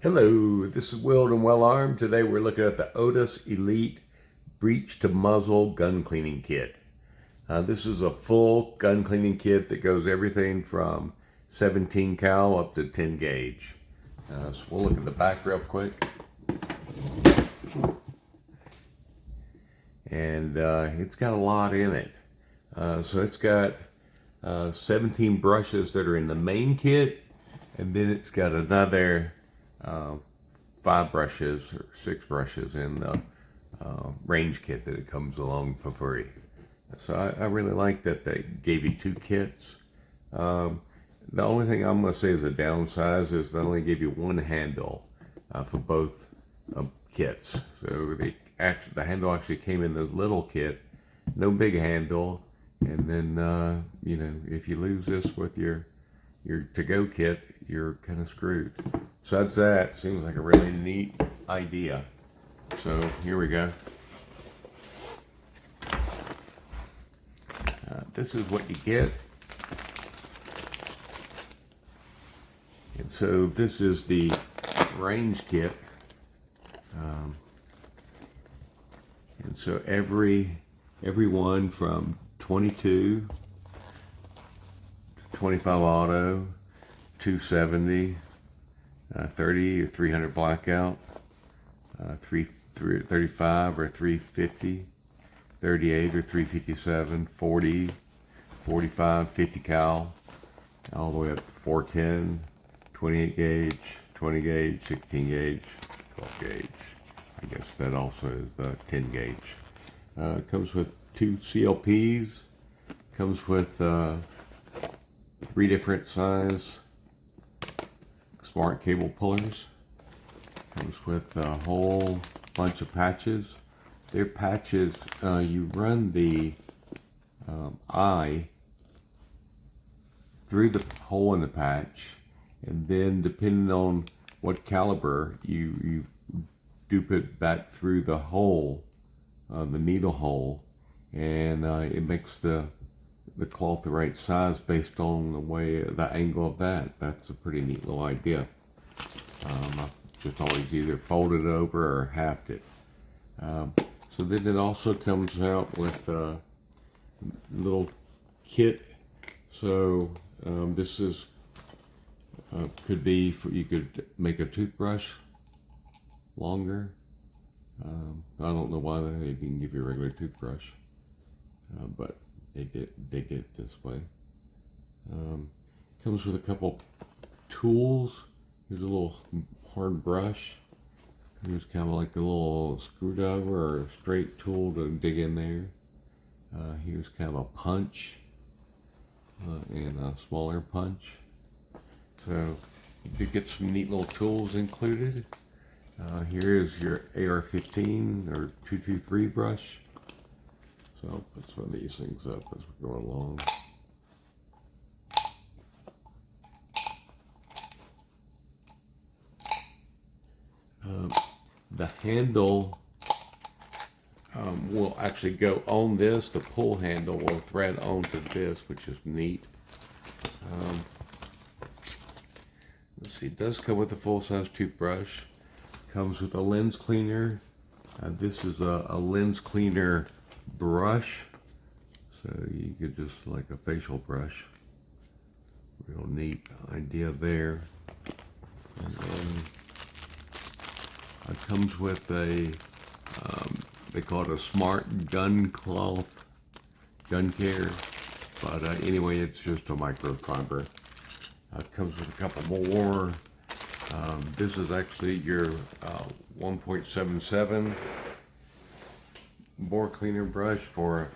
Hello, this is Willed and Well Armed. Today we're looking at the OTIS Elite Breech to Muzzle gun cleaning kit. This is a full gun cleaning kit that goes everything from 17 cal up to 10 gauge. So we'll look at the back real quick. And it's got a lot in it. So it's got 17 brushes that are in the main kit, and then it's got another 5 brushes or 6 brushes in the range kit that it comes along for free. So I really like that they gave you 2 kits. The only thing I'm going to say is a downside is they only give you 1 handle for both kits. So the handle actually came in the little kit, no big handle, and then if you lose this with your to-go kit, you're kind of screwed. Besides that, seems like a really neat idea. So here we go. This is what you get. And so this is the range kit. And so every one from 22, 25 auto, 270, 30 or 300 blackout, 335 or 350, 38 or 357, 40, 45, 50 cal, all the way up to 410, 28 gauge, 20 gauge, 16 gauge, 12 gauge. I guess that also is the 10 gauge. It comes with 2 CLPs, comes with 3 different size smart cable pullers, comes with a whole bunch of patches. They're patches, you run the eye through the hole in the patch, and then depending on what caliber, you dupe it back through the hole, the needle hole, and it makes the cloth the right size based on the angle of that. That's a pretty neat little idea. I've just always either folded it over or halved it. So then it also comes out with a little kit. So this is could be you could make a toothbrush longer. I don't know why they didn't give you a regular toothbrush, but they did it this way. Comes with a couple tools. Here's a little hard brush. Here's kind of like a little screwdriver or a straight tool to dig in there. Here's kind of a punch and a smaller punch. So you get some neat little tools included. Here is your AR-15 or 223 brush. So I'll put some of these things up as we go along. The handle will actually go on this. The pull handle will thread onto this, which is neat. Let's see, it does come with a full-size toothbrush. Comes with a lens cleaner. This is a lens cleaner brush, so you could just like a facial brush. Real neat idea there. And then it comes with a they call it a smart gun cloth gun care, but anyway, it's just a microfiber. It comes with a couple more. This is actually your 1.77 bore cleaner brush for,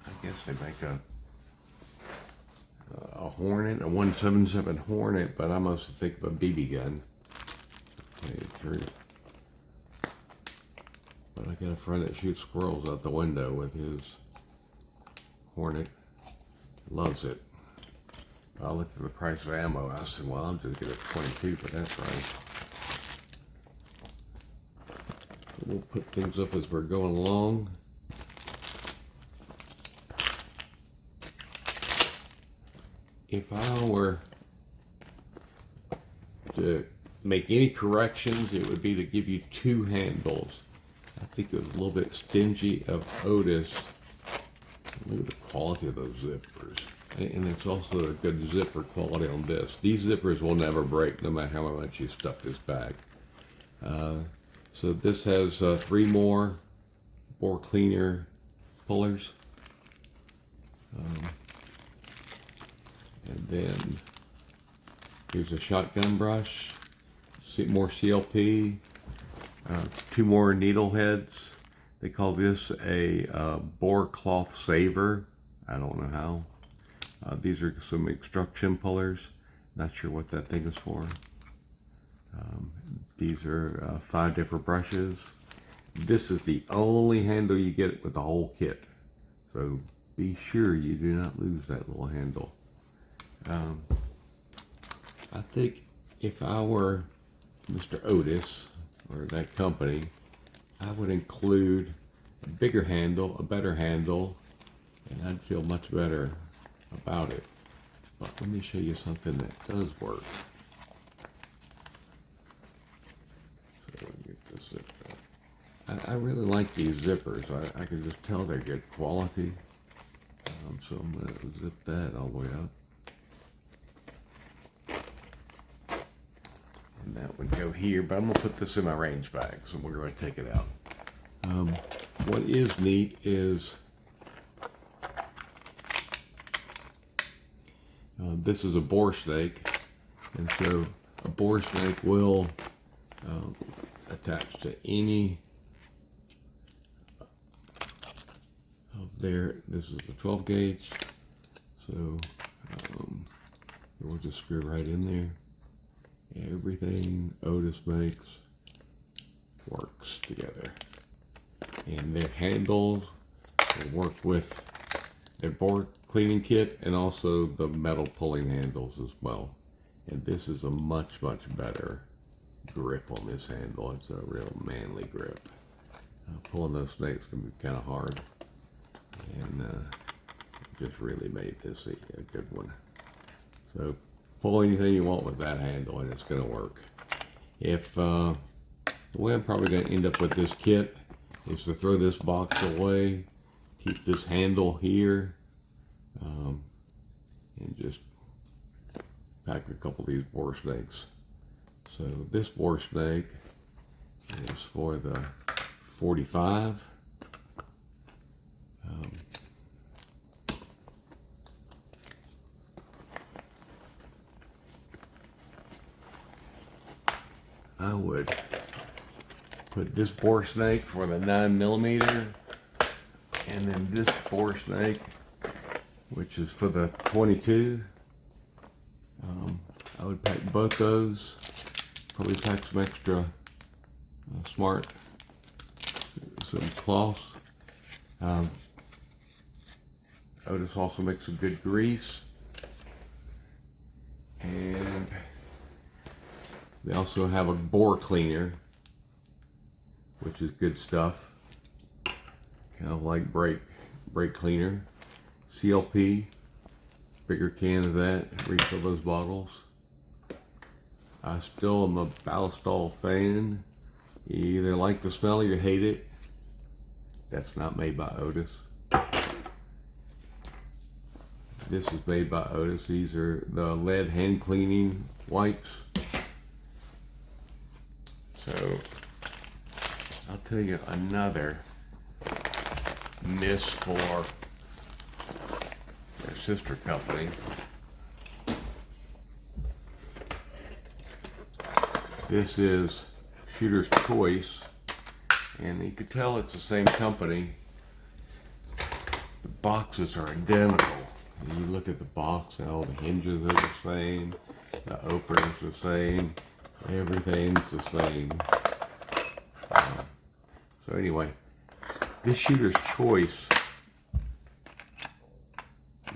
I guess they make a Hornet, a 177 Hornet, but I mostly think of a BB gun, to tell you the truth. But I got a friend that shoots squirrels out the window with his Hornet. Loves it. I looked at the price of ammo. I said, well, I'll just get a 22 for that price. So we'll put things up as we're going along. If I were to make any corrections, it would be to give you 2 handles. I think it was a little bit stingy of Otis. Look at the quality of those zippers. And it's also a good zipper quality on this. These zippers will never break no matter how much you stuff this bag. So this has 3 more bore cleaner pullers. And then here's a shotgun brush, more CLP, 2 more needle heads. They call this a bore cloth saver. I don't know how. These are some extrusion pullers. Not sure what that thing is for. These are 5 different brushes. This is the only handle you get with the whole kit. So be sure you do not lose that little handle. I think if I were Mr. Otis or that company, I would include a bigger handle, a better handle, and I'd feel much better about it. But let me show you something that does work. So get this zipper. I really like these zippers. I can just tell they're good quality. So I'm going to zip that all the way up. And that would go here, but I'm going to put this in my range bag, so we're going to take it out. What is neat is this is a bore snake, and so a bore snake will attach to any of there. This is the 12 gauge, so we'll just screw right in there. Everything Otis makes works together, and their handles will work with their bore cleaning kit and also the metal pulling handles as well. And this is a much better grip on this handle. It's a real manly grip. Pulling those snakes can be kind of hard, and just really made this a good one. So pull anything you want with that handle and it's going to work. If the way I'm probably going to end up with this kit is to throw this box away, keep this handle here, and just pack a couple of these bore snakes. So this bore snake is for the 45. I would put this bore snake for the 9mm, and then this bore snake, which is for the 22. I would pack both those. Probably pack some extra smart, some cloths. Otis also makes some good grease, and they also have a bore cleaner, which is good stuff. Kind of like brake cleaner. CLP, bigger can of that, refill those bottles. I still am a Ballistol fan. You either like the smell or you hate it. That's not made by Otis. This is made by Otis. These are the lead hand cleaning wipes. So I'll tell you another miss for their sister company. This is Shooter's Choice, and you could tell it's the same company. The boxes are identical. You look at the box, all the hinges are the same, the opener's the same, everything's the same. So anyway, this Shooter's Choice,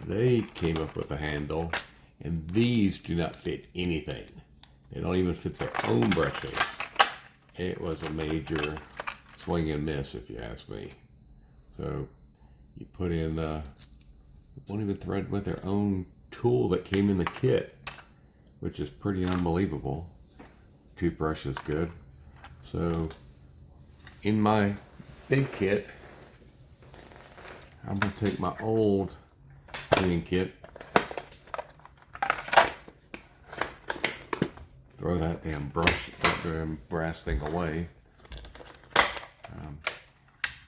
they came up with a handle, and these do not fit anything. They don't even fit their own brushes. It was a major swing and miss, if you ask me. So you put in, won't even thread with their own tool that came in the kit, which is pretty unbelievable. toothbrush is good. So in my big kit, I'm gonna take my old cleaning kit, throw that damn brush, that damn brass thing away.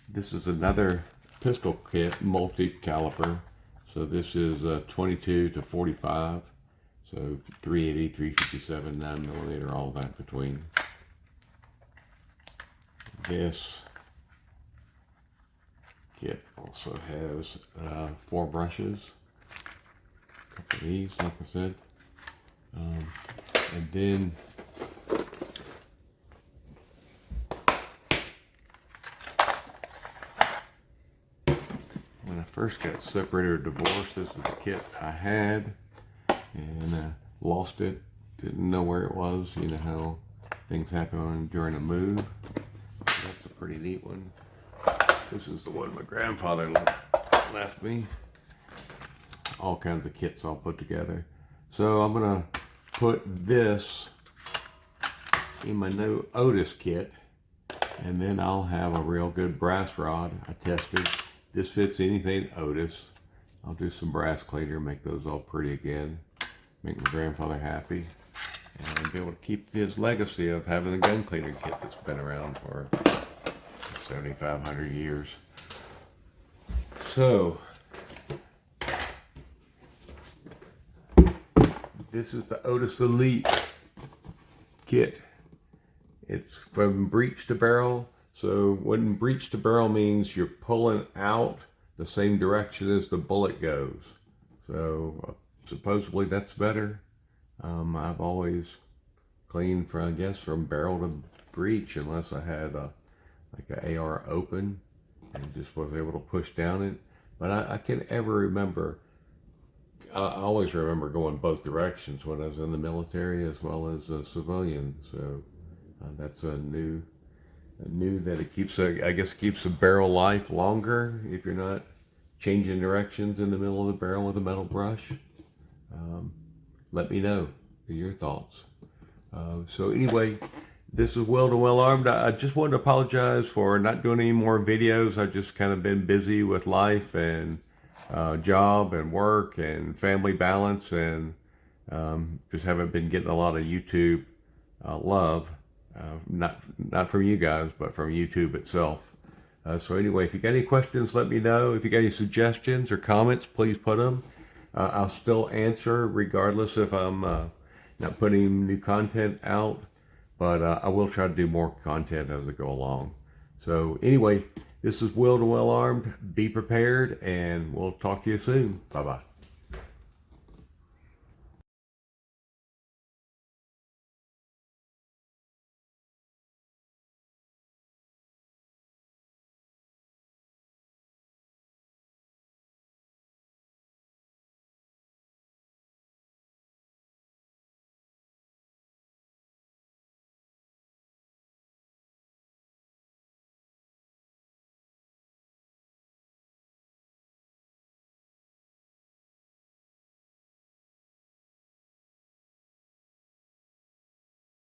This is another pistol kit, multi-caliber. So this is 22 to 45. So 380, 357, 9mm, all that between. This kit also has 4 brushes. A couple of these, like I said. And then when I first got separated or divorced, this is the kit I had, and lost it. Didn't know where it was. You know how things happen during a move. That's a pretty neat one. This is the one my grandfather left me. All kinds of kits all put together. So I'm gonna put this in my new OTIS kit, and then I'll have a real good brass rod. I tested. This fits anything OTIS. I'll do some brass cleaner, make those all pretty again. Make my grandfather happy, and be able to keep his legacy of having a gun cleaner kit that's been around for 7,500 years. So this is the OTIS Elite kit. It's from breech to barrel. So when breech to barrel means you're pulling out the same direction as the bullet goes. So supposedly that's better. I've always cleaned from, I guess, from barrel to breech, unless I had like an AR open and just was able to push down it. But I can't ever remember. I always remember going both directions when I was in the military as well as a civilian. So that's a new that it keeps, I guess, keeps the barrel life longer if you're not changing directions in the middle of the barrel with a metal brush. Let me know your thoughts. So anyway, this is Will to Well Armed. I just wanted to apologize for not doing any more videos. I've just kind of been busy with life and job and work and family balance, and just haven't been getting a lot of YouTube love. Not from you guys, but from YouTube itself. So anyway, if you got any questions, let me know. If you got any suggestions or comments, please put them. I'll still answer regardless if I'm not putting new content out, but I will try to do more content as I go along. So anyway, this is Will to Well Armed. Be prepared, and we'll talk to you soon. Bye-bye.